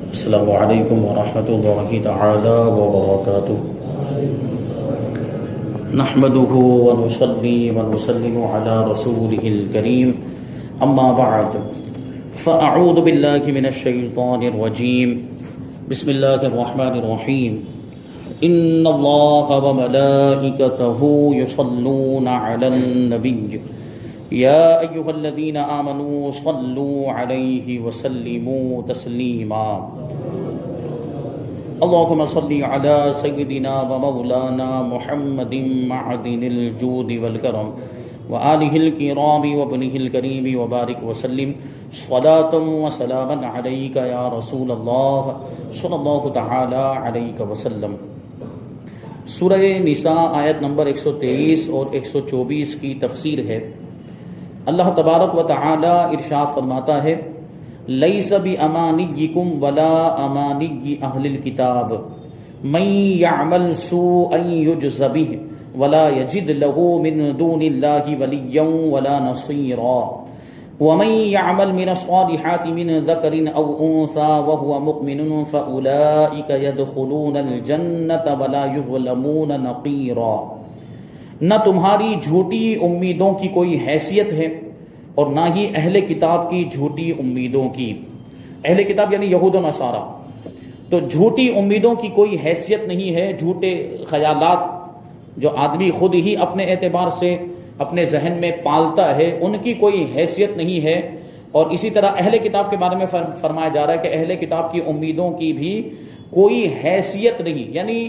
السلام علیکم ورحمۃ اللہ تعالی وبرکاتہ نحمده ونصلي ونسلم على رسوله الكريم اما بعد فاعوذ باللہ من الشیطان الرجیم بسم اللہ الرحمن الرحیم ان اللہ وملائکته یصلون علی النبی یا ایہا الذین آمنوا صلوا علیہ وسلموا تسلیما اللہم صلی علی سیدنا و مولانا محمد معدن الجود والکرم وآلہ الکرام وابنہ الکریم وبارک وسلم صلاة و سلاما علیک یا رسول اللہ صلی اللہ تعالی علیہ وسلم۔ سورہ نساء آیت نمبر 123 اور 124 کی تفسیر ہے۔ اللہ تبارک و تعالی ارشاد فرماتا ہے لیس بامانیکم ولا امانی اہل الکتاب من یعمل سوءا یجز به ولا یجد له من دون اللہ ولیا ولا نصیرا ومن يعمل من الصالحات من ذكر أو أنثى وهو مؤمن فأولئك يدخلون الجنة ولا يظلمون نقيرا۔ نہ تمہاری جھوٹی امیدوں کی کوئی حیثیت ہے اور نہ ہی اہل کتاب کی جھوٹی امیدوں کی۔ اہل کتاب یعنی یہود و نصارہ، تو جھوٹی امیدوں کی کوئی حیثیت نہیں ہے۔ جھوٹے خیالات جو آدمی خود ہی اپنے اعتبار سے اپنے ذہن میں پالتا ہے ان کی کوئی حیثیت نہیں ہے۔ اور اسی طرح اہل کتاب کے بارے میں فرمایا جا رہا ہے کہ اہل کتاب کی امیدوں کی بھی کوئی حیثیت نہیں، یعنی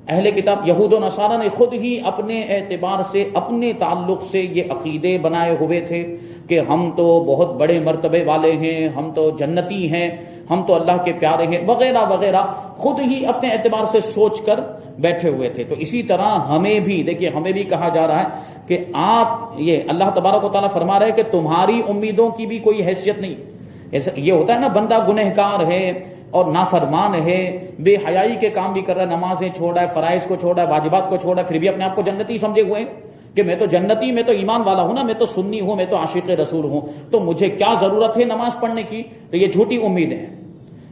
اہل کتاب یہود و نصارہ نے خود ہی اپنے اعتبار سے اپنے تعلق سے یہ عقیدے بنائے ہوئے تھے کہ ہم تو بہت بڑے مرتبے والے ہیں، ہم تو جنتی ہیں، ہم تو اللہ کے پیارے ہیں وغیرہ وغیرہ، خود ہی اپنے اعتبار سے سوچ کر بیٹھے ہوئے تھے۔ تو اسی طرح ہمیں بھی دیکھیے، ہمیں بھی کہا جا رہا ہے کہ آپ یہ اللہ تبارک و تعالیٰ فرما رہے ہیں کہ تمہاری امیدوں کی بھی کوئی حیثیت نہیں۔ یہ ہوتا ہے نا، بندہ گنہگار ہے اور نافرمان ہے، بے حیائی کے کام بھی کر رہا ہے، نمازیں چھوڑ رہا ہے، فرائض کو چھوڑ رہا ہے، واجبات کو چھوڑ رہا ہے، پھر بھی اپنے آپ کو جنتی سمجھے ہوئے ہیں کہ میں تو جنتی، میں تو ایمان والا ہوں نا، میں تو سنی ہوں، میں تو عاشق رسول ہوں، تو مجھے کیا ضرورت ہے نماز پڑھنے کی؟ تو یہ جھوٹی امیدیں ہیں۔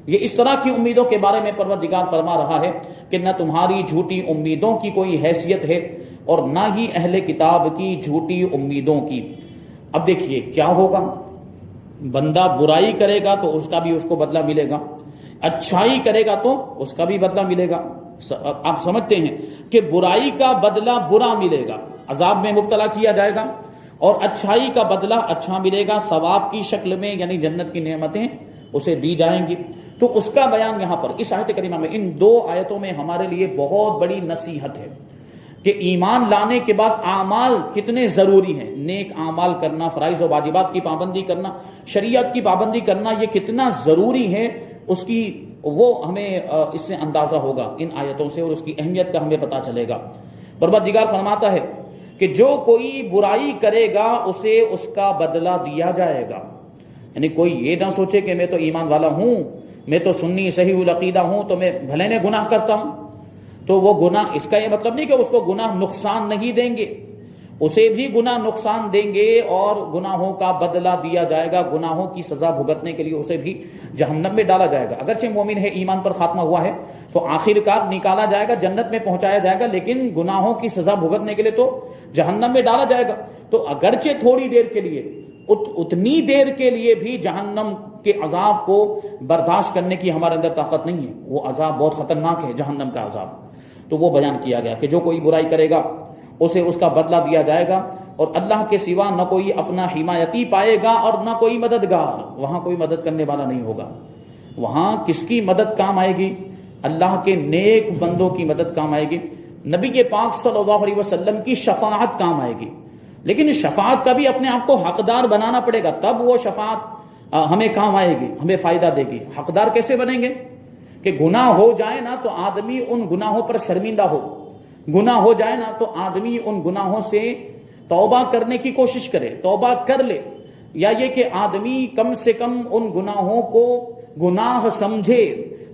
یہ اس طرح کی امیدوں کے بارے میں پروردگار فرما رہا ہے کہ نہ تمہاری جھوٹی امیدوں کی کوئی حیثیت ہے اور نہ ہی اہل کتاب کی جھوٹی امیدوں کی۔ اب دیکھیے کیا ہوگا، بندہ برائی کرے گا تو اس کا بھی اس کو بدلہ ملے گا، اچھائی کرے گا تو اس کا بھی بدلہ ملے گا۔ آپ سمجھتے ہیں کہ برائی کا بدلہ برا ملے گا، عذاب میں مبتلا کیا جائے گا، اور اچھائی کا بدلہ اچھا ملے گا ثواب کی شکل میں، یعنی جنت کی نعمتیں اسے دی جائیں گی۔ تو اس کا بیان یہاں پر اس آیت کریمہ میں، ان دو آیتوں میں ہمارے لیے بہت بڑی نصیحت ہے کہ ایمان لانے کے بعد اعمال کتنے ضروری ہیں۔ نیک اعمال کرنا، فرائض و واجبات کی پابندی کرنا، شریعت کی پابندی کرنا، یہ کتنا ضروری ہے، اس کی وہ ہمیں اس سے اندازہ ہوگا ان آیتوں سے، اور اس کی اہمیت کا ہمیں پتہ چلے گا۔ پروردگار فرماتا ہے کہ جو کوئی برائی کرے گا اسے اس کا بدلہ دیا جائے گا۔ یعنی کوئی یہ نہ سوچے کہ میں تو ایمان والا ہوں، میں تو سنی صحیح العقیدہ ہوں، تو میں بھلے نے گناہ کرتا ہوں تو وہ گناہ، اس کا یہ مطلب نہیں کہ اس کو گناہ نقصان نہیں دیں گے، اسے بھی گناہ نقصان دیں گے اور گناہوں کا بدلہ دیا جائے گا، گناہوں کی سزا بھگتنے کے لیے اسے بھی جہنم میں ڈالا جائے گا۔ اگرچہ مومن ہے، ایمان پر خاتمہ ہوا ہے، تو آخر کار نکالا جائے گا، جنت میں پہنچایا جائے گا، لیکن گناہوں کی سزا بھگتنے کے لیے تو جہنم میں ڈالا جائے گا۔ تو اگرچہ تھوڑی دیر کے لیے، اتنی دیر کے لیے بھی جہنم کے عذاب کو برداشت کرنے کی ہمارے اندر طاقت نہیں ہے، وہ عذاب بہت خطرناک ہے، جہنم کا عذاب۔ تو وہ بیان کیا گیا کہ جو کوئی برائی کرے گا اسے اس کا بدلہ دیا جائے گا، اور اللہ کے سوا نہ کوئی اپنا حمایتی پائے گا اور نہ کوئی مددگار، وہاں کوئی مدد کرنے والا نہیں ہوگا۔ وہاں کس کی مدد کام آئے گی؟ اللہ کے نیک بندوں کی مدد کام آئے گی، نبی کے پاک صلی اللہ علیہ وسلم کی شفاعت کام آئے گی۔ لیکن شفاعت کا بھی اپنے آپ کو حقدار بنانا پڑے گا، تب وہ شفاعت ہمیں کام آئے گی، ہمیں فائدہ دے گی۔ حقدار کیسے بنیں گے؟ کہ گناہ ہو جائے نا تو آدمی ان گناہوں پر شرمندہ ہو، گناہ ہو جائے نا تو آدمی ان گناہوں سے توبہ کرنے کی کوشش کرے، توبہ کر لے، یا یہ کہ آدمی کم سے کم ان گناہوں کو گناہ سمجھے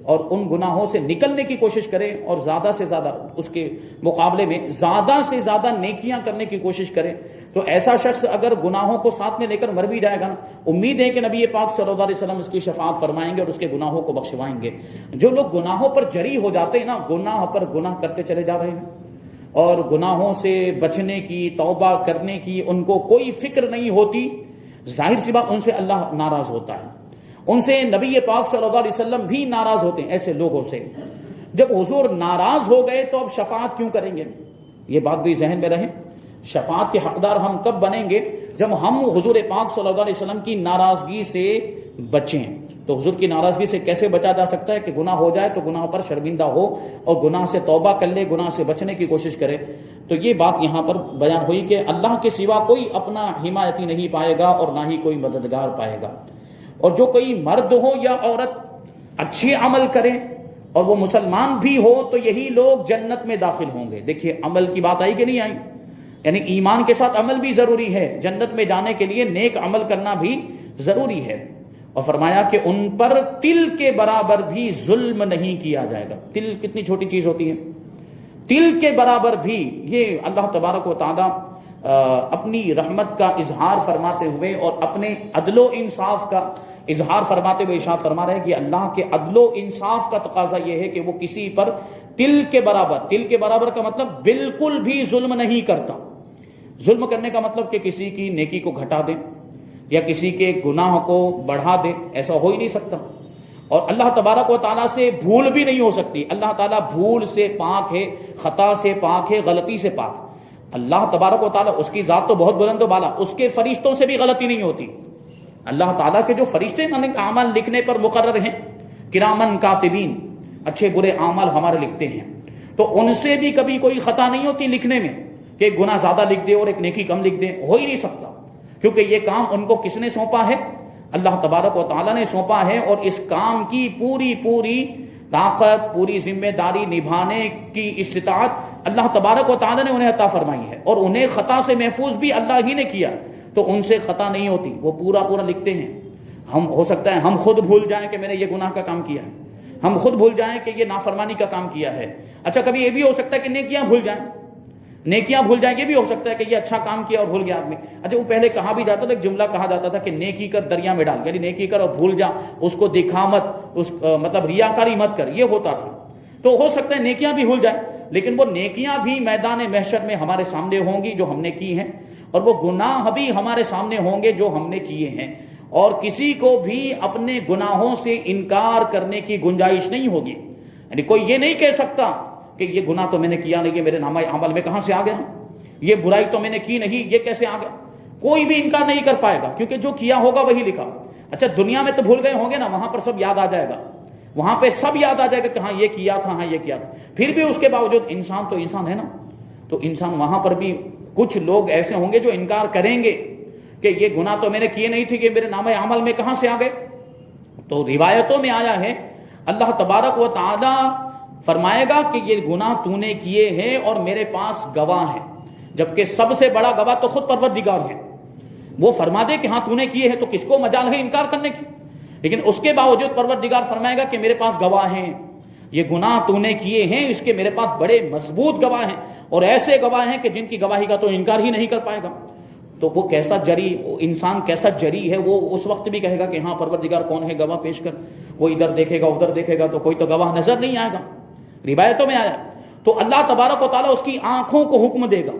اور ان گناہوں سے نکلنے کی کوشش کرے اور زیادہ سے زیادہ اس کے مقابلے میں زیادہ سے زیادہ نیکیاں کرنے کی کوشش کرے، تو ایسا شخص اگر گناہوں کو ساتھ میں لے کر مر بھی جائے گا نا، امید ہے کہ نبی پاک صلی اللہ علیہ وسلم اس کی شفاعت فرمائیں گے اور اس کے گناہوں کو بخشوائیں گے۔ جو لوگ گناہوں پر جری ہو جاتے ہیں نا، گناہ پر گناہ کرتے چلے جا رہے ہیں اور گناہوں سے بچنے کی، توبہ کرنے کی ان کو کوئی فکر نہیں ہوتی، ظاہر سی بات ان سے اللہ ناراض ہوتا ہے، ان سے نبی پاک صلی اللہ علیہ وسلم بھی ناراض ہوتے ہیں ایسے لوگوں سے۔ جب حضور ناراض ہو گئے تو اب شفاعت کیوں کریں گے؟ یہ بات بھی ذہن میں رہے۔ شفاعت کے حقدار ہم کب بنیں گے؟ جب ہم حضور پاک صلی اللہ علیہ وسلم کی ناراضگی سے بچیں۔ تو حضور کی ناراضگی سے کیسے بچا جا سکتا ہے؟ کہ گناہ ہو جائے تو گناہ پر شرمندہ ہو اور گناہ سے توبہ کر لے، گناہ سے بچنے کی کوشش کرے۔ تو یہ بات یہاں پر بیان ہوئی کہ اللہ کے سوا کوئی اپنا حمایتی نہیں پائے گا اور نہ ہی کوئی مددگار پائے گا۔ اور جو کوئی مرد ہو یا عورت اچھے عمل کرے اور وہ مسلمان بھی ہو تو یہی لوگ جنت میں داخل ہوں گے۔ دیکھیے عمل کی بات آئی کہ نہیں آئی؟ یعنی ایمان کے ساتھ عمل بھی ضروری ہے، جنت میں جانے کے لیے نیک عمل کرنا بھی ضروری ہے۔ اور فرمایا کہ ان پر تل کے برابر بھی ظلم نہیں کیا جائے گا۔ تل کتنی چھوٹی چیز ہوتی ہے، تل کے برابر بھی۔ یہ اللہ تبارک و تعالی اپنی رحمت کا اظہار فرماتے ہوئے اور اپنے عدل و انصاف کا اظہار فرماتے ہوئے ارشاد فرما رہے ہیں کہ اللہ کے عدل و انصاف کا تقاضا یہ ہے کہ وہ کسی پر تل کے برابر، تل کے برابر کا مطلب بالکل بھی ظلم نہیں کرتا۔ ظلم کرنے کا مطلب کہ کسی کی نیکی کو گھٹا دے یا کسی کے گناہ کو بڑھا دے، ایسا ہو ہی نہیں سکتا۔ اور اللہ تبارک و تعالیٰ سے بھول بھی نہیں ہو سکتی۔ اللہ تعالیٰ بھول سے پاک ہے، خطا سے پاک ہے، غلطی سے پاک۔ اللہ تبارک و تعالیٰ، اس کی ذات تو بہت بلند و بالا، اس کے فرشتوں سے بھی غلطی نہیں ہوتی۔ اللہ تعالیٰ کے جو فرشتے اعمال لکھنے پر مقرر ہیں، کرامن کاتبین، اچھے برے اعمال ہمارے لکھتے ہیں، تو ان سے بھی کبھی کوئی خطا نہیں ہوتی لکھنے میں کہ ایک گناہ زیادہ لکھ دے اور ایک نیکی کم لکھ دے، ہو ہی نہیں سکتا، کیونکہ یہ کام ان کو کس نے سونپا ہے؟ اللہ تبارک و تعالیٰ نے سونپا ہے، اور اس کام کی پوری طاقت، پوری ذمہ داری نبھانے کی استطاعت اللہ تبارک و تعالیٰ نے انہیں عطا فرمائی ہے، اور انہیں خطا سے محفوظ بھی اللہ ہی نے کیا، تو ان سے خطا نہیں ہوتی، وہ پورا لکھتے ہیں۔ ہم ہو سکتا ہے ہم خود بھول جائیں کہ میں نے یہ گناہ کا کام کیا ہے، ہم خود بھول جائیں کہ یہ نافرمانی کا کام کیا ہے۔ اچھا کبھی یہ بھی ہو سکتا ہے کہ نیکیاں بھول جائیں، یہ بھی ہو سکتا ہے کہ یہ اچھا کام کیا اور بھول گیا آدمی۔ اچھا وہ پہلے کہا بھی جاتا تھا، ایک جملہ کہا جاتا تھا کہ نیکی کر دریا میں ڈال، یعنی نیکی کر اور بھول جا، اس کو دکھا مت، مطلب ریاکاری مت کر، یہ ہوتا تھا۔ تو ہو سکتا ہے نیکیاں بھی بھول جائیں، لیکن وہ نیکیاں بھی میدان محشر میں ہمارے سامنے ہوں گی جو ہم نے کی ہیں، اور وہ گناہ بھی ہمارے سامنے ہوں گے جو ہم نے کیے ہیں، اور کسی کو بھی اپنے گناہوں سے انکار کرنے کی گنجائش نہیں ہوگی۔ یعنی کوئی یہ نہیں کہہ سکتا کہ یہ گناہ تو میں نے کیا نہیں، یہ میرے نامہ اعمال میں کہاں سے آ گیا، یہ برائی تو میں نے کی نہیں، یہ کیسے آ گیا؟ کوئی بھی انکار نہیں کر پائے گا، کیونکہ جو کیا ہوگا وہی لکھا۔ اچھا دنیا میں تو بھول گئے ہوں گے نا، وہاں پر سب یاد آ جائے گا، وہاں پہ سب یاد آ جائے گا کہ ہاں یہ کیا تھا، ہاں یہ کیا تھا۔ پھر بھی اس کے باوجود انسان تو انسان ہے نا، تو انسان وہاں پر بھی کچھ لوگ ایسے ہوں گے جو انکار کریں گے کہ یہ گناہ تو میں نے کیے نہیں تھے، کہ میرے نامہ عمل میں کہاں سے آ گئے۔ تو روایتوں میں آیا ہے اللہ تبارک و تعالی فرمائے گا کہ یہ گناہ تو نے کیے ہیں اور میرے پاس گواہ ہے، جبکہ سب سے بڑا گواہ تو خود پروردگار ہے۔ وہ فرما دے کہ ہاں تو نے کیے ہیں تو کس کو مجال ہے انکار کرنے کی، لیکن اس کے باوجود پروردگار فرمائے گا کہ میرے پاس گواہ ہیں، یہ گناہ تو نے کیے ہیں، اس کے میرے پاس بڑے مضبوط گواہ ہیں، اور ایسے گواہ ہیں کہ جن کی گواہی کا تو انکار ہی نہیں کر پائے گا۔ تو وہ کیسا جری انسان، کیسا جری ہے، وہ اس وقت بھی کہے گا کہ ہاں پروردگار کون ہے، گواہ پیش کر۔ وہ ادھر دیکھے گا ادھر دیکھے گا تو کوئی تو گواہ نظر نہیں آئے گا۔ روایتوں میں آیا تو اللہ تبارک و تعالیٰ اس کی آنکھوں کو حکم دے گا،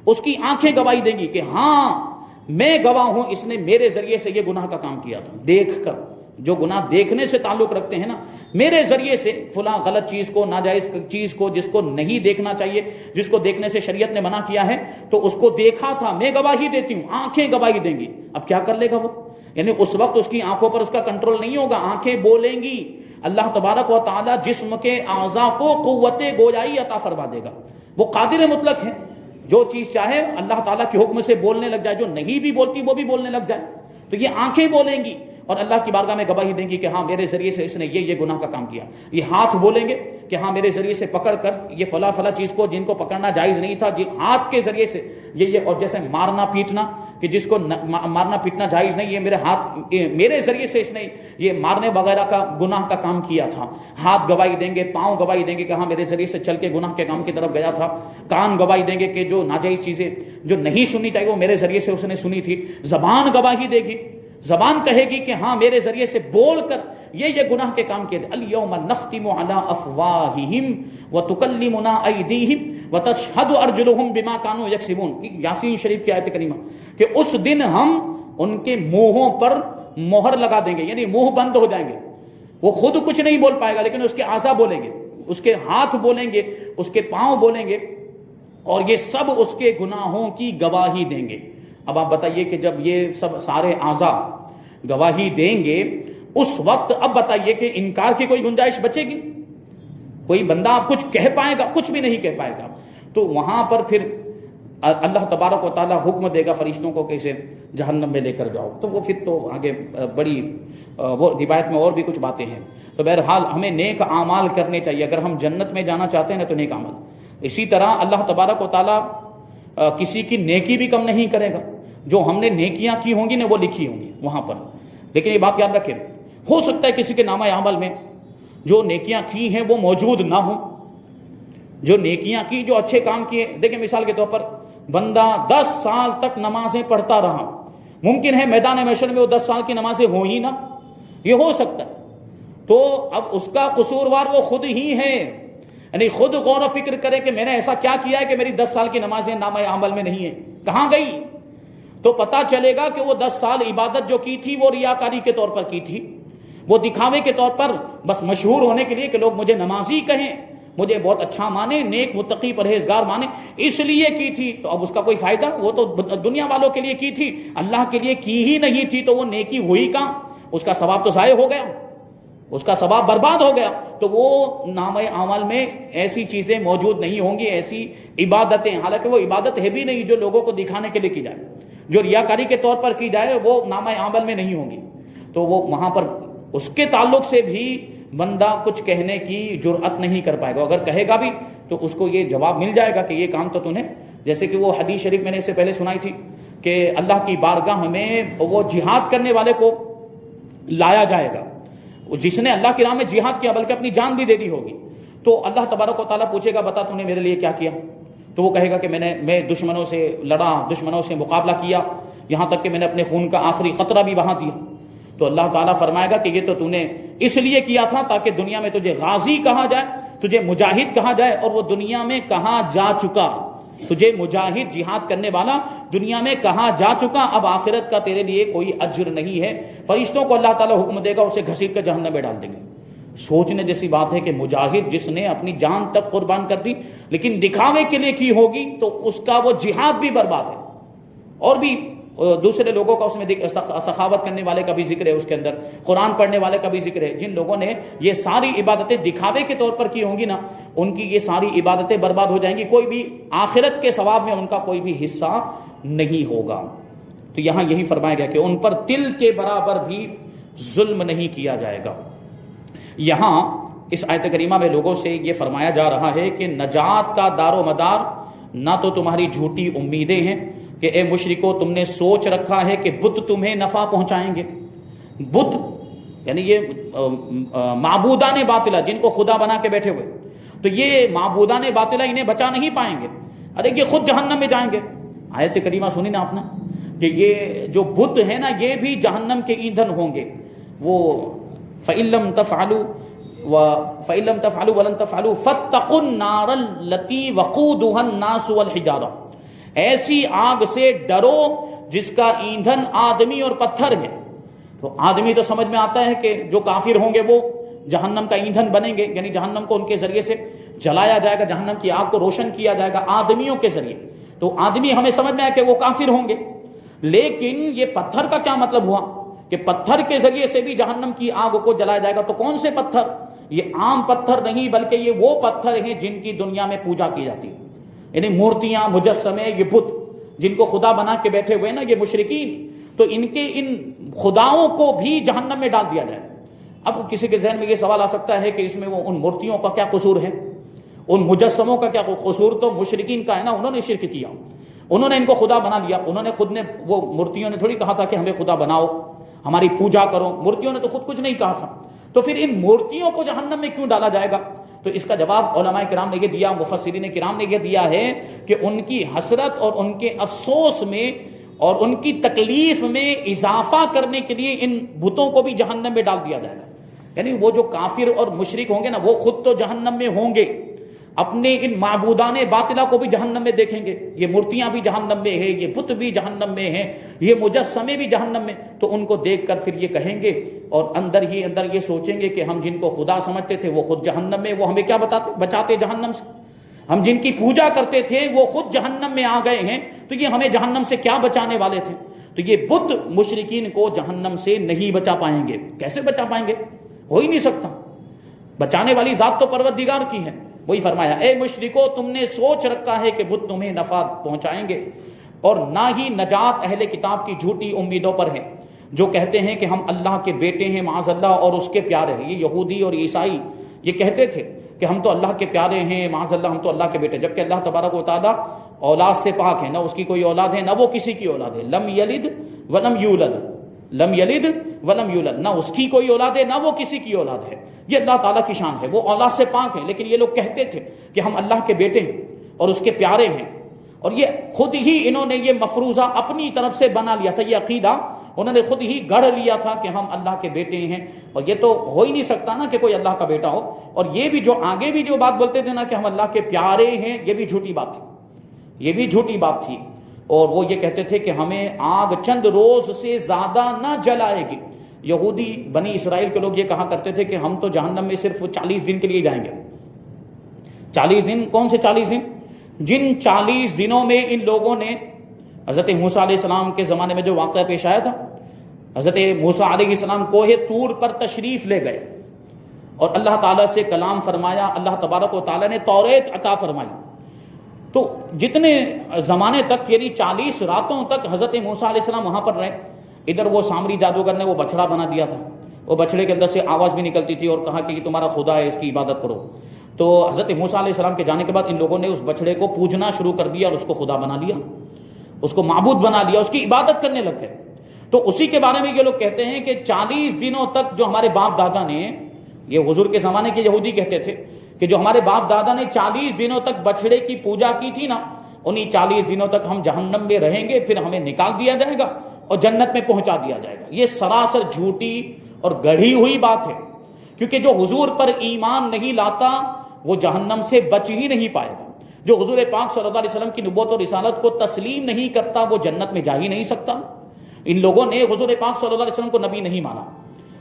اس کی آنکھیں گواہی دیں گی کہ ہاں میں گواہ ہوں، اس نے میرے ذریعے سے یہ گناہ کا کام کیا تھا۔ دیکھ کر، جو گناہ دیکھنے سے تعلق رکھتے ہیں نا، میرے ذریعے سے فلاں غلط چیز کو، ناجائز چیز کو، جس کو نہیں دیکھنا چاہیے، جس کو دیکھنے سے شریعت نے منع کیا ہے، تو اس کو دیکھا تھا، میں گواہی دیتی ہوں، آنکھیں گواہی دیں گی۔ اب کیا کر لے گا وہ؟ یعنی اس وقت اس کی آنکھوں پر اس کا کنٹرول نہیں ہوگا، آنکھیں بولیں گی۔ اللہ تبارک و تعالیٰ جسم کے اعضاء کو قوت گویائی عطا فرما دے گا۔ وہ قادر مطلق ہے، جو چیز چاہے اللہ تعالیٰ کے حکم سے بولنے لگ جائے، جو نہیں بھی بولتی وہ بھی بولنے لگ جائے۔ تو یہ آنکھیں بولیں گی اور اللہ کی بارگاہ میں گواہی دیں گی کہ ہاں میرے ذریعے سے اس نے یہ گناہ کا کام کیا۔ یہ ہاتھ بولیں گے کہ ہاں میرے ذریعے سے پکڑ کر یہ فلاں فلاں چیز کو جن کو پکڑنا جائز نہیں تھا ہاتھ کے ذریعے سے یہ اور جیسے مارنا پیٹنا کہ جس کو مارنا پیٹنا جائز نہیں، یہ میرے ذریعے سے اس نے یہ مارنے وغیرہ کا گناہ کا کام کیا تھا، ہاتھ گواہی دیں گے، پاؤں گواہی دیں گے کہ ہاں میرے ذریعے سے چل کے گناہ کے کام کی طرف گیا تھا، کان گواہی دیں گے کہ جو ناجائز چیزیں جو نہیں سننی چاہیے وہ میرے ذریعے سے اس نے سنی تھی، زبان گواہی دے گی، زبان کہے گی کہ ہاں میرے ذریعے سے بول کر یہ گناہ کے کام کیے۔ الیوم نختم علی افواہہم وتکلمنا ایدیہم وتشہد ارجلہم بما کانوا یکسبون، یاسین شریف کی آیت کریمہ، کہ اس دن ہم ان کے منہوں پر مہر لگا دیں گے، یعنی منہ بند ہو جائیں گے، وہ خود کچھ نہیں بول پائے گا لیکن اس کے اعضاء بولیں گے، اس کے ہاتھ بولیں گے، اس کے پاؤں بولیں گے، اور یہ سب اس کے گناہوں کی گواہی دیں گے۔ اب آپ بتائیے کہ جب یہ سب سارے اعضاء گواہی دیں گے اس وقت اب بتائیے کہ انکار کی کوئی گنجائش بچے گی؟ کوئی بندہ آپ کچھ کہہ پائے گا؟ کچھ بھی نہیں کہہ پائے گا۔ تو وہاں پر پھر اللہ تبارک و تعالیٰ حکم دے گا فرشتوں کو کہ اسے جہنم میں لے کر جاؤ، تو وہ پھر تو آگے بڑی وہ روایت میں اور بھی کچھ باتیں ہیں۔ تو بہرحال ہمیں نیک اعمال کرنے چاہیے، اگر ہم جنت میں جانا چاہتے ہیں نا تو نیک عمل۔ اسی طرح اللہ تبارک و تعالیٰ کسی کی نیکی بھی کم نہیں کرے گا، جو ہم نے نیکیاں کی ہوں گی نا وہ لکھی ہوں گی وہاں پر۔ لیکن یہ بات یاد رکھیں، ہو سکتا ہے کسی کے نامہ اعمال میں جو نیکیاں کی ہیں وہ موجود نہ ہوں، جو نیکیاں کی، جو اچھے کام کیے۔ دیکھیں مثال کے طور پر بندہ 10 سال تک نمازیں پڑھتا رہا، ممکن ہے میدان محشر میں وہ 10 سال کی نمازیں ہوں ہی نہ، یہ ہو سکتا ہے، تو اب اس کا قصوروار وہ خود ہی ہے، یعنی خود غور و فکر کرے کہ میں نے ایسا کیا کیا ہے کہ میری 10 سال کی نمازیں نامہ عمل میں نہیں ہیں، کہاں گئی؟ تو پتہ چلے گا کہ وہ 10 سال عبادت جو کی تھی وہ ریاکاری کے طور پر کی تھی، وہ دکھاوے کے طور پر، بس مشہور ہونے کے لیے کہ لوگ مجھے نمازی کہیں، مجھے بہت اچھا مانے، نیک متقی پرہیزگار مانے، اس لیے کی تھی۔ تو اب اس کا کوئی فائدہ؟ وہ تو دنیا والوں کے لیے کی تھی، اللہ کے لیے کی ہی نہیں تھی، تو وہ نیکی ہوئی کہاں؟ اس کا ثواب تو ضائع ہو گیا، اس کا ثواب برباد ہو گیا۔ تو وہ نامہ اعمال میں ایسی چیزیں موجود نہیں ہوں گی، ایسی عبادتیں، حالانکہ وہ عبادت ہے بھی نہیں جو لوگوں کو دکھانے کے لیے کی جائے، جو ریاکاری کے طور پر کی جائے وہ نامہ عمل میں نہیں ہوں گی۔ تو وہ وہاں پر اس کے تعلق سے بھی بندہ کچھ کہنے کی جرأت نہیں کر پائے گا، اگر کہے گا بھی تو اس کو یہ جواب مل جائے گا کہ یہ کام تو نے، جیسے کہ وہ حدیث شریف میں نے اس سے پہلے سنائی تھی کہ اللہ کی بارگاہ میں وہ جہاد کرنے والے کو لایا جائے گا، جس نے اللہ کی راہ میں جہاد کیا بلکہ اپنی جان بھی دے دی ہوگی، تو اللہ تبارک و تعالیٰ پوچھے گا بتا تو نے میرے لیے کیا کیا؟ تو وہ کہے گا کہ میں دشمنوں سے لڑا، دشمنوں سے مقابلہ کیا، یہاں تک کہ میں نے اپنے خون کا آخری قطرہ بھی بہا دیا۔ تو اللہ تعالیٰ فرمائے گا کہ یہ تو نے اس لیے کیا تھا تاکہ دنیا میں تجھے غازی کہا جائے، تجھے مجاہد کہا جائے، اور وہ دنیا میں کہاں جا چکا، تجھے مجاہد جہاد کرنے والا دنیا میں کہاں جا چکا، اب آخرت کا تیرے لیے کوئی اجر نہیں ہے۔ فرشتوں کو اللہ تعالیٰ حکم دے گا، اسے گھسیٹ کر جہنم میں ڈال دیں گے۔ سوچنے جیسی بات ہے کہ مجاہد جس نے اپنی جان تک قربان کر دی لیکن دکھاوے کے لیے کی ہوگی تو اس کا وہ جہاد بھی برباد ہے۔ اور بھی دوسرے لوگوں کا اس میں سخاوت کرنے والے کا بھی ذکر ہے، اس کے اندر قرآن پڑھنے والے کا بھی ذکر ہے، جن لوگوں نے یہ ساری عبادتیں دکھاوے کے طور پر کی ہوں گی نا، ان کی یہ ساری عبادتیں برباد ہو جائیں گی، کوئی بھی آخرت کے ثواب میں ان کا کوئی بھی حصہ نہیں ہوگا۔ تو یہاں یہی فرمایا گیا کہ ان پر تل کے برابر بھی ظلم نہیں کیا جائے گا۔ یہاں اس آیت کریمہ میں لوگوں سے یہ فرمایا جا رہا ہے کہ نجات کا دار و مدار نہ تو تمہاری جھوٹی امیدیں ہیں کہ اے مشرکو تم نے سوچ رکھا ہے کہ بت تمہیں نفع پہنچائیں گے۔ بت یعنی یہ معبودان باطلہ جن کو خدا بنا کے بیٹھے ہوئے، تو یہ معبودان باطلہ انہیں بچا نہیں پائیں گے، ارے یہ خود جہنم میں جائیں گے۔ آیت کریمہ سنی نا آپ نے کہ یہ جو بت ہے نا یہ بھی جہنم کے ایندھن ہوں گے۔ وہ فَإِن لَّمْ تَفْعَلُوا وَلَن تَفْعَلُوا فَاتَّقُوا النَّارَ الَّتِي وَقُودُهَا النَّاسُ وَالْحِجَارَةُ، ایسی آگ سے ڈرو جس کا ایندھن آدمی اور پتھر ہے۔ تو آدمی تو سمجھ میں آتا ہے کہ جو کافر ہوں گے وہ جہنم کا ایندھن بنیں گے، یعنی جہنم کو ان کے ذریعے سے جلایا جائے گا، جہنم کی آگ کو روشن کیا جائے گا آدمیوں کے ذریعے۔ تو آدمی ہمیں سمجھ میں آیا کہ وہ کافر ہوں گے، لیکن یہ پتھر کا کیا مطلب ہوا کہ پتھر کے ذریعے سے بھی جہنم کی آگ کو جلایا جائے گا؟ تو کون سے پتھر؟ یہ عام پتھر نہیں بلکہ یہ وہ پتھر ہیں جن کی دنیا میں پوجا کی جاتی ہے، یعنی مورتیاں، مجسمے، یہ بت جن کو خدا بنا کے بیٹھے ہوئے نا یہ مشرکین، تو ان کے ان خداؤں کو بھی جہنم میں ڈال دیا جائے گا۔ اب کسی کے ذہن میں یہ سوال آ سکتا ہے کہ اس میں وہ ان مورتیوں کا کیا قصور ہے، ان مجسموں کا کیا قصور؟ تو مشرکین کا ہے نا، انہوں نے شرک کیا، انہوں نے ان کو خدا بنا لیا، انہوں نے خود نے، وہ مورتیوں نے تھوڑی کہا تھا کہ ہمیں خدا بناؤ، ہماری پوجا کرو، مورتیوں نے تو خود کچھ نہیں کہا تھا، تو پھر ان مورتیوں کو جہنم میں کیوں ڈالا جائے گا؟ تو اس کا جواب علماء کرام نے یہ دیا، مفسرین کرام نے یہ دیا ہے کہ ان کی حسرت اور ان کے افسوس میں اور ان کی تکلیف میں اضافہ کرنے کے لیے ان بتوں کو بھی جہنم میں ڈال دیا جائے گا۔ یعنی وہ جو کافر اور مشرک ہوں گے نا، وہ خود تو جہنم میں ہوں گے، اپنے ان معبودان باطلہ کو بھی جہنم میں دیکھیں گے، یہ مورتیاں بھی جہنم میں ہیں، یہ بت بھی جہنم میں ہیں، یہ مجسمے بھی جہنم میں، تو ان کو دیکھ کر پھر یہ کہیں گے اور اندر ہی اندر یہ سوچیں گے کہ ہم جن کو خدا سمجھتے تھے وہ خود جہنم میں، وہ ہمیں کیا بچاتے جہنم سے، ہم جن کی پوجا کرتے تھے وہ خود جہنم میں آ گئے ہیں، تو یہ ہمیں جہنم سے کیا بچانے والے تھے؟ تو یہ بت مشرکین کو جہنم سے نہیں بچا پائیں گے۔ کیسے بچا پائیں گے؟ ہو ہی نہیں سکتا، بچانے والی ذات تو پروردگار کی ہے۔ وہی فرمایا، اے مشرکو تم نے سوچ رکھا ہے کہ بت تمہیں نفع پہنچائیں گے، اور نہ ہی نجات اہل کتاب کی جھوٹی امیدوں پر ہے جو کہتے ہیں کہ ہم اللہ کے بیٹے ہیں معاذ اللہ اور اس کے پیارے ہیں۔ یہ یہودی اور عیسائی یہ کہتے تھے کہ ہم تو اللہ کے پیارے ہیں معاذ اللہ، ہم تو اللہ کے بیٹے، جبکہ اللہ تبارک و تعالیٰ اولاد سے پاک ہے، نہ اس کی کوئی اولاد ہے نہ وہ کسی کی اولاد ہے، لم یلد ولم یولد، لم یلد ولم یولد، نہ اس کی کوئی اولاد ہے نہ وہ کسی کی اولاد ہے، یہ اللہ تعالیٰ کی شان ہے، وہ اولاد سے پاک ہیں۔ لیکن یہ لوگ کہتے تھے کہ ہم اللہ کے بیٹے ہیں اور اس کے پیارے ہیں، اور یہ خود ہی انہوں نے یہ مفروضہ اپنی طرف سے بنا لیا تھا، یہ عقیدہ انہوں نے خود ہی گڑھ لیا تھا کہ ہم اللہ کے بیٹے ہیں، اور یہ تو ہو ہی نہیں سکتا نا کہ کوئی اللہ کا بیٹا ہو۔ اور یہ بھی جو آگے بھی جو بات بولتے تھے نا کہ ہم اللہ کے پیارے ہیں، یہ بھی جھوٹی بات تھی، یہ بھی جھوٹی بات تھی۔ اور وہ یہ کہتے تھے کہ ہمیں آگ چند روز سے زیادہ نہ جلائے گی۔ یہودی بنی اسرائیل کے لوگ یہ کہا کرتے تھے کہ ہم تو جہنم میں صرف 40 دن کے لیے جائیں گے۔ 40 دن؟ کون سے 40 دن؟ جن 40 دنوں میں ان لوگوں نے حضرت موسیٰ علیہ السلام کے زمانے میں جو واقعہ پیش آیا تھا، حضرت موسیٰ علیہ السلام کوہ طور پر تشریف لے گئے اور اللہ تعالیٰ سے کلام فرمایا، اللہ تبارک و تعالیٰ نے توریت عطا فرمائی، تو جتنے زمانے تک یعنی 40 راتوں تک حضرت موسیٰ علیہ السلام وہاں پر رہے۔ ادھر وہ سامری جادوگر نے وہ بچڑا بنا دیا تھا، وہ بچڑے کے اندر سے آواز بھی نکلتی تھی اور کہا کہ یہ تمہارا خدا ہے، اس کی عبادت کرو۔ تو حضرت موسیٰ علیہ السلام کے جانے کے بعد ان لوگوں نے اس بچڑے کو پوجنا شروع کر دیا اور اس کو خدا بنا لیا، اس کو معبود بنا لیا، اس کی عبادت کرنے لگ گئے۔ تو اسی کے بارے میں یہ لوگ کہتے ہیں کہ 40 دنوں تک جو ہمارے باپ دادا نے، یہ حضور کے زمانے کے یہودی کہتے تھے کہ جو ہمارے باپ دادا نے 40 دنوں تک بچڑے کی پوجا کی تھی نا، انہی 40 دنوں تک ہم جہنم میں رہیں گے، پھر ہمیں نکال دیا جائے گا اور جنت میں پہنچا دیا جائے گا۔ یہ سراسر جھوٹی اور گڑھی ہوئی بات ہے، کیونکہ جو حضور پر ایمان نہیں لاتا وہ جہنم سے بچ ہی نہیں پائے گا۔ جو حضور پاک صلی اللہ علیہ وسلم کی نبوت اور رسالت کو تسلیم نہیں کرتا وہ جنت میں جا ہی نہیں سکتا۔ ان لوگوں نے حضور پاک صلی اللہ علیہ وسلم کو نبی نہیں مانا،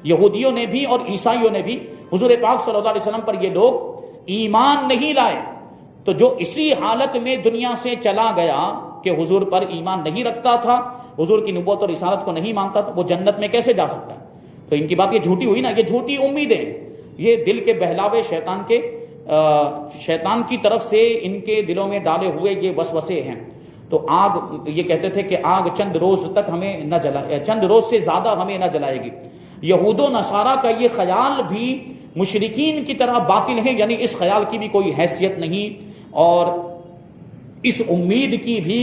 یہودیوں نے بھی اور عیسائیوں نے بھی حضور پاک صلی اللہ علیہ وسلم پر یہ لوگ ایمان نہیں لائے۔ تو جو اسی حالت میں دنیا سے چلا گیا کہ حضور پر ایمان نہیں رکھتا تھا، حضور کی نبوت اور رسالت کو نہیں مانتا تھا، وہ جنت میں کیسے جا سکتا ہے؟ تو ان کی بات یہ جھوٹی ہوئی نا، یہ جھوٹی امیدیں، یہ دل کے بہلاوے شیطان کی طرف سے ان کے دلوں میں ڈالے ہوئے یہ وسوسے ہیں۔ تو آگ، یہ کہتے تھے کہ آگ چند روز تک ہمیں نہ جلائے، چند روز سے زیادہ ہمیں نہ جلائے گی۔ یہود و نصارہ کا یہ خیال بھی مشرکین کی طرح باطل ہے، یعنی اس خیال کی بھی کوئی حیثیت نہیں اور اس امید کی بھی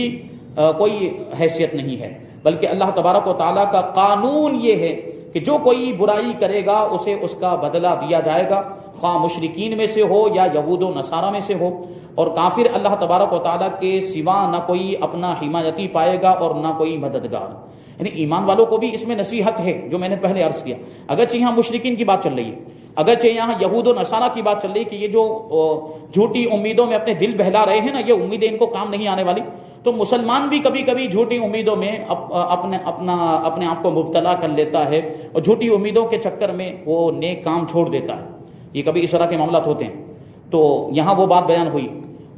کوئی حیثیت نہیں ہے، بلکہ اللہ تبارک و تعالیٰ کا قانون یہ ہے کہ جو کوئی برائی کرے گا اسے اس کا بدلہ دیا جائے گا، خواہ مشرکین میں سے ہو یا یہود و نصارہ میں سے ہو۔ اور کافر اللہ تبارک و تعالیٰ کے سوا نہ کوئی اپنا حمایتی پائے گا اور نہ کوئی مددگار۔ یعنی ایمان والوں کو بھی اس میں نصیحت ہے، جو میں نے پہلے عرض کیا، اگرچہ یہاں مشرکین کی بات چل رہی ہے، اگرچہ یہاں یہود و نصارہ کی بات چل رہی ہے کہ یہ جو جھوٹی امیدوں میں اپنے دل بہلا رہے ہیں نا، یہ امیدیں ان کو کام نہیں آنے والی، تو مسلمان بھی کبھی کبھی جھوٹی امیدوں میں اپنے آپ کو مبتلا کر لیتا ہے اور جھوٹی امیدوں کے چکر میں وہ نیک کام چھوڑ دیتا ہے۔ یہ کبھی اس طرح کے معاملات ہوتے ہیں۔ تو یہاں وہ بات بیان ہوئی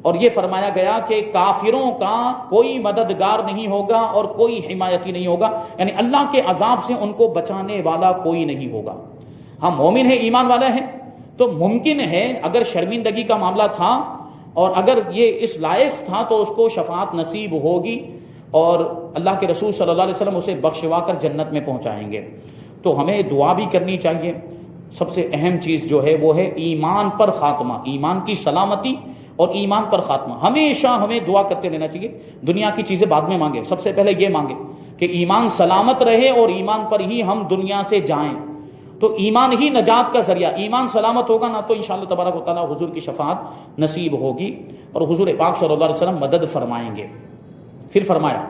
اور یہ فرمایا گیا کہ کافروں کا کوئی مددگار نہیں ہوگا اور کوئی حمایتی نہیں ہوگا، یعنی اللہ کے عذاب سے ان کو بچانے والا کوئی نہیں ہوگا۔ ہم مومن ہیں، ایمان والے ہیں، تو ممکن ہے اگر شرمندگی کا معاملہ تھا اور اگر یہ اس لائق تھا تو اس کو شفاعت نصیب ہوگی اور اللہ کے رسول صلی اللہ علیہ وسلم اسے بخشوا کر جنت میں پہنچائیں گے۔ تو ہمیں دعا بھی کرنی چاہیے، سب سے اہم چیز جو ہے وہ ہے ایمان پر خاتمہ، ایمان کی سلامتی اور ایمان پر خاتمہ۔ ہمیشہ ہمیں دعا کرتے رہنا چاہیے، دنیا کی چیزیں بعد میں مانگے، سب سے پہلے یہ مانگے کہ ایمان سلامت رہے اور ایمان پر ہی ہم دنیا سے جائیں۔ تو ایمان ہی نجات کا ذریعہ، ایمان سلامت ہوگا نا تو انشاءاللہ تبارک و تعالیٰ حضور کی شفاعت نصیب ہوگی اور حضور پاک صلی اللہ علیہ وسلم مدد فرمائیں گے۔ پھر فرمایا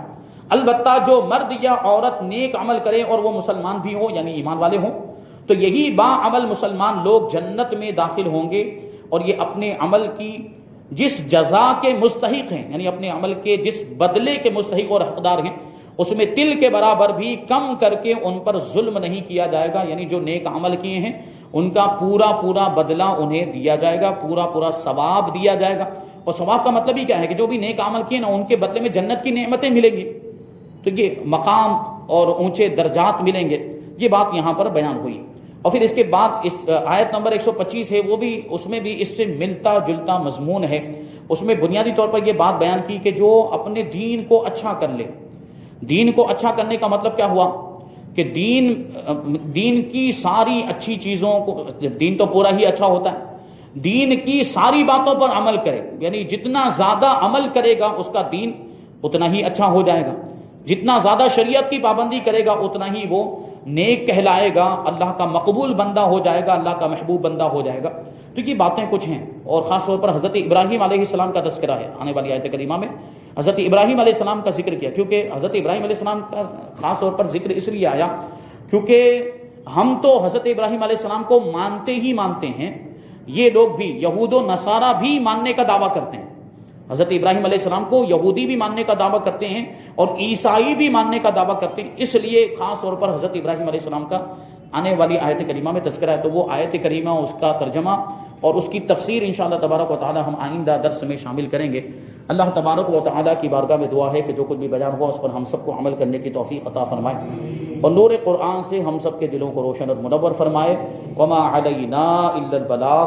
البتہ جو مرد یا عورت نیک عمل کرے اور وہ مسلمان بھی ہوں یعنی ایمان والے ہوں تو یہی با عمل مسلمان لوگ جنت میں داخل ہوں گے، اور یہ اپنے عمل کی جس جزا کے مستحق ہیں، یعنی اپنے عمل کے جس بدلے کے مستحق اور حقدار ہیں، اس میں تل کے برابر بھی کم کر کے ان پر ظلم نہیں کیا جائے گا۔ یعنی جو نیک عمل کیے ہیں ان کا پورا پورا بدلہ انہیں دیا جائے گا، پورا پورا ثواب دیا جائے گا۔ اور ثواب کا مطلب ہی کیا ہے کہ جو بھی نیک عمل کیے نا ان کے بدلے میں جنت کی نعمتیں ملیں گی، تو یہ مقام اور اونچے درجات ملیں گے، یہ بات یہاں پر بیان ہوئی۔ اور پھر اس کے بعد اس آیت نمبر 125 ہے، وہ بھی اس میں بھی اس سے ملتا جلتا مضمون ہے۔ اس میں بنیادی طور پر یہ بات بیان کی کہ جو اپنے دین کو اچھا کر لے۔ دین کو اچھا کرنے کا مطلب کیا ہوا کہ دین کی ساری اچھی چیزوں کو، دین تو پورا ہی اچھا ہوتا ہے، دین کی ساری باتوں پر عمل کرے، یعنی جتنا زیادہ عمل کرے گا اس کا دین اتنا ہی اچھا ہو جائے گا، جتنا زیادہ شریعت کی پابندی کرے گا اتنا ہی وہ نیک کہلائے گا، اللہ کا مقبول بندہ ہو جائے گا، اللہ کا محبوب بندہ ہو جائے گا۔ تو یہ باتیں کچھ ہیں، اور خاص طور پر حضرت ابراہیم علیہ السلام کا تذکرہ ہے آنے والی آیت کریمہ میں۔ حضرت ابراہیم علیہ السلام کا ذکر کیا کیونکہ حضرت ابراہیم علیہ السلام کا خاص طور پر ذکر اس لیے آیا کیونکہ ہم تو حضرت ابراہیم علیہ السلام کو مانتے ہی مانتے ہیں، یہ لوگ بھی یہود و نصارہ بھی ماننے کا دعویٰ کرتے ہیں، حضرت ابراہیم علیہ السلام کو یہودی بھی ماننے کا دعویٰ کرتے ہیں اور عیسائی بھی ماننے کا دعویٰ کرتے ہیں، اس لیے خاص طور پر حضرت ابراہیم علیہ السلام کا آنے والی آیت کریمہ میں تذکرہ ہے۔ تو وہ آیت کریمہ، اس کا ترجمہ اور اس کی تفسیر انشاءاللہ تبارک و تعالی ہم آئندہ درس میں شامل کریں گے۔ اللہ تبارک و تعالی کی بارگاہ میں دعا ہے کہ جو کچھ بھی بیان ہوا اس پر ہم سب کو عمل کرنے کی توفیق عطا فرمائے اور نور قرآن سے ہم سب کے دلوں کو روشن اور منور فرمائے۔ وما علینا الا البلاغ۔